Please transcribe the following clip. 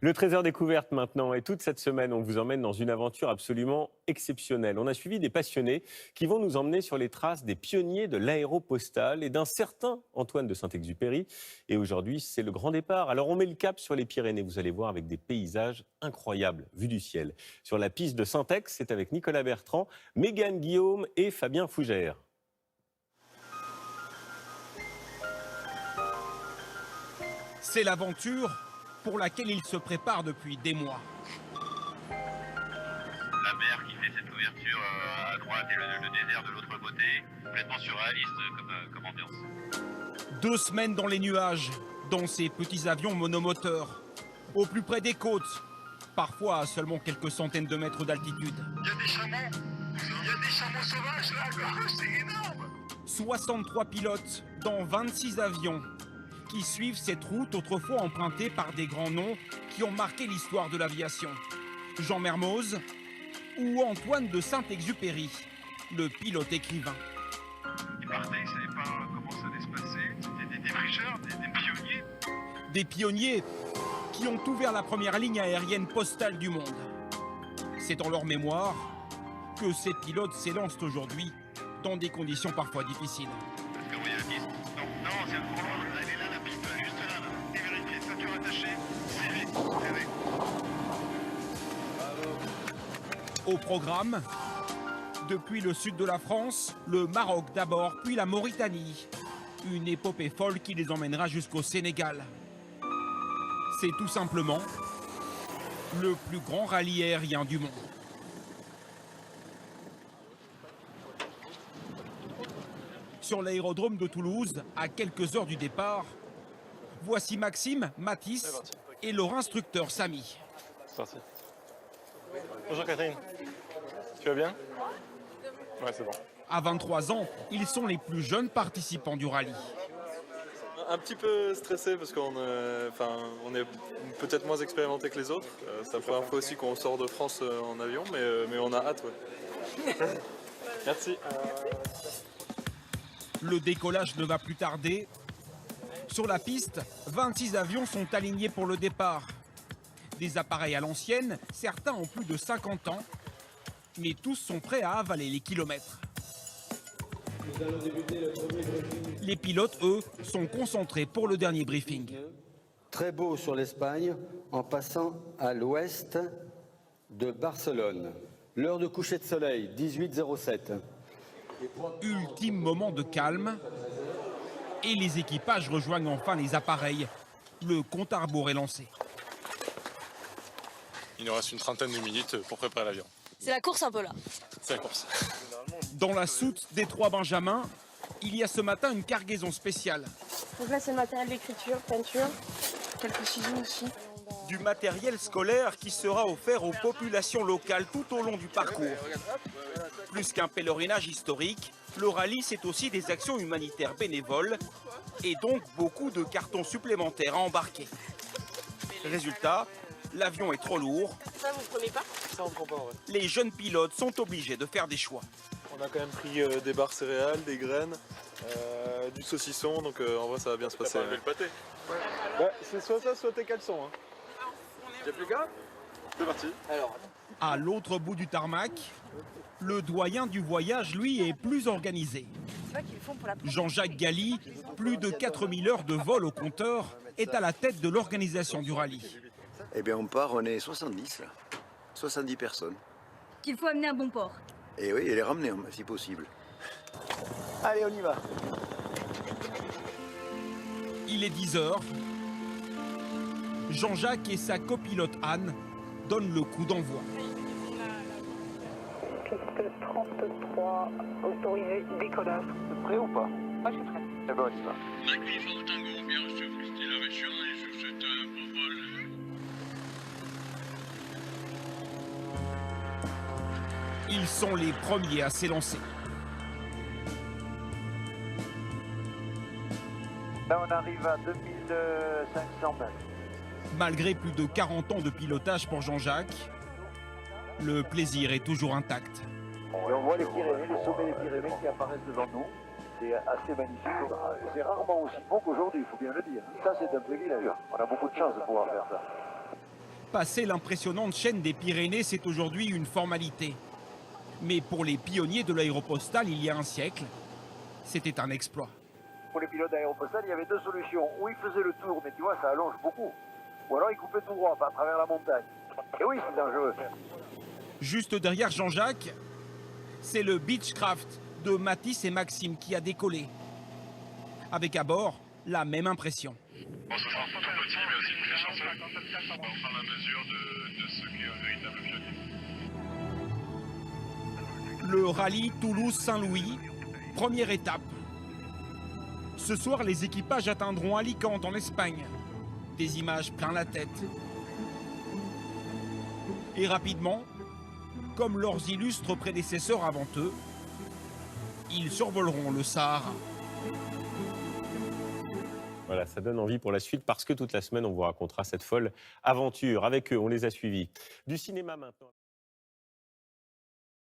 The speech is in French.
Le trésor découverte maintenant, et toute cette semaine, on vous emmène dans une aventure absolument exceptionnelle. On a suivi des passionnés qui vont nous emmener sur les traces des pionniers de l'aéropostale et d'un certain Antoine de Saint-Exupéry. Et aujourd'hui, c'est le grand départ. Alors on met le cap sur les Pyrénées, vous allez voir, avec des paysages incroyables, vus du ciel. Sur la piste de Saint-Ex, c'est avec Nicolas Bertrand, Mégane Guillaume et Fabien Fougère. C'est l'aventure pour laquelle il se prépare depuis des mois. La mer qui fait cette couverture à droite et le désert de l'autre côté, complètement surréaliste comme ambiance. 2 semaines dans les nuages, dans ces petits avions monomoteurs, au plus près des côtes, parfois à seulement quelques centaines de mètres d'altitude. Il y a des chameaux sauvages là, c'est énorme. 63 pilotes dans 26 avions qui suivent cette route autrefois empruntée par des grands noms qui ont marqué l'histoire de l'aviation. Jean Mermoz ou Antoine de Saint-Exupéry, le pilote écrivain. Ils partaient, ils ne savaient pas comment ça allait se passer. C'était des défricheurs, des pionniers. Des pionniers qui ont ouvert la première ligne aérienne postale du monde. C'est en leur mémoire que ces pilotes s'élancent aujourd'hui dans des conditions parfois difficiles. Est-ce que vous voyez la piste? Non, c'est trop loin. Elle est là, la piste, là, juste là. Et vérifiez, ceinture attachée, serré. Au programme, depuis le sud de la France, le Maroc d'abord, puis la Mauritanie. Une épopée folle qui les emmènera jusqu'au Sénégal. C'est tout simplement le plus grand rallye aérien du monde. Sur l'aérodrome de Toulouse, à quelques heures du départ, voici Maxime, Mathis et leur instructeur Samy. C'est parti. Bonjour Catherine. Tu vas bien? Ouais, c'est bon. À 23 ans, ils sont les plus jeunes participants du rallye. Un petit peu stressé parce on est peut-être moins expérimenté que les autres. C'est la première fois aussi qu'on sort de France en avion, mais on a hâte. Ouais. Merci. Le décollage ne va plus tarder. Sur la piste, 26 avions sont alignés pour le départ. Des appareils à l'ancienne, certains ont plus de 50 ans, mais tous sont prêts à avaler les kilomètres. Les pilotes, eux, sont concentrés pour le dernier briefing. Très beau sur l'Espagne, en passant à l'ouest de Barcelone. L'heure de coucher de soleil, 18h07. Ultime moment de calme. Et les équipages rejoignent enfin les appareils. Le compte à rebours est lancé. Il nous reste une trentaine de minutes pour préparer l'avion. C'est la course un peu là. C'est la course. Dans la soute des 3 Benjamins, il y a ce matin une cargaison spéciale. Donc là, c'est le matériel d'écriture, peinture, quelques ciseaux aussi. Du matériel scolaire qui sera offert aux populations locales tout au long du parcours. Plus qu'un pèlerinage historique, le rallye, c'est aussi des actions humanitaires bénévoles et donc beaucoup de cartons supplémentaires à embarquer. Résultat, l'avion est trop lourd. Ça, vous prenez pas? Ça, on prend pas, ouais. Les jeunes pilotes sont obligés de faire des choix. On a quand même pris des barres céréales, des graines, du saucisson, donc en vrai ça va bien se passer. T'as pas enlevé le pâté? Ouais, c'est soit ça, soit tes caleçons. Hein. Y'a plus qu'à? C'est parti. Alors. À l'autre bout du tarmac, le doyen du voyage, lui, est plus organisé. Jean-Jacques Galli, plus de 4000 heures de vol au compteur, est à la tête de l'organisation du rallye. Eh bien, on est 70 là. 70 personnes. Qu'il faut amener à bon port. Et oui, et les ramener si possible. Allez, on y va. Il est 10h. Jean-Jacques et sa copilote Anne donnent le coup d'envoi. Piste 33, autorisé, décollage. T'es prêt ou pas? Moi, je suis prêt. Eh ben, on y va. Magnifique tango, bien reçu, félicitations et sur cette beau vol. Ils sont les premiers à s'élancer. Là, on arrive à 2500 mètres. Malgré plus de 40 ans de pilotage pour Jean-Jacques, le plaisir est toujours intact. Et on voit les Pyrénées, les sommets des Pyrénées qui apparaissent devant nous. C'est assez magnifique. C'est rarement aussi beau qu'aujourd'hui, il faut bien le dire. Ça, c'est un privilège. On a beaucoup de chance de pouvoir faire ça. Passer l'impressionnante chaîne des Pyrénées, c'est aujourd'hui une formalité. Mais pour les pionniers de l'aéropostale il y a un siècle, c'était un exploit. Pour les pilotes d'aéropostale, il y avait deux solutions. Ou ils faisaient le tour, mais tu vois, ça allonge beaucoup. Ou alors ils coupaient tout droit, à travers la montagne. Et oui, c'est dangereux. Juste derrière Jean-Jacques, c'est le Beechcraft de Mathis et Maxime qui a décollé. Avec à bord la même impression. Bon, ce sera un peu petit, mais aussi très chanceux. On va prendre la mesure de ce qu'est un véritable pionnier. Le rallye Toulouse-Saint-Louis, première étape. Ce soir, les équipages atteindront Alicante en Espagne. Des images plein la tête. Et rapidement, comme leurs illustres prédécesseurs avant eux, ils survoleront le Sahara. Voilà, ça donne envie pour la suite parce que toute la semaine, on vous racontera cette folle aventure. Avec eux, on les a suivis. Du cinéma maintenant.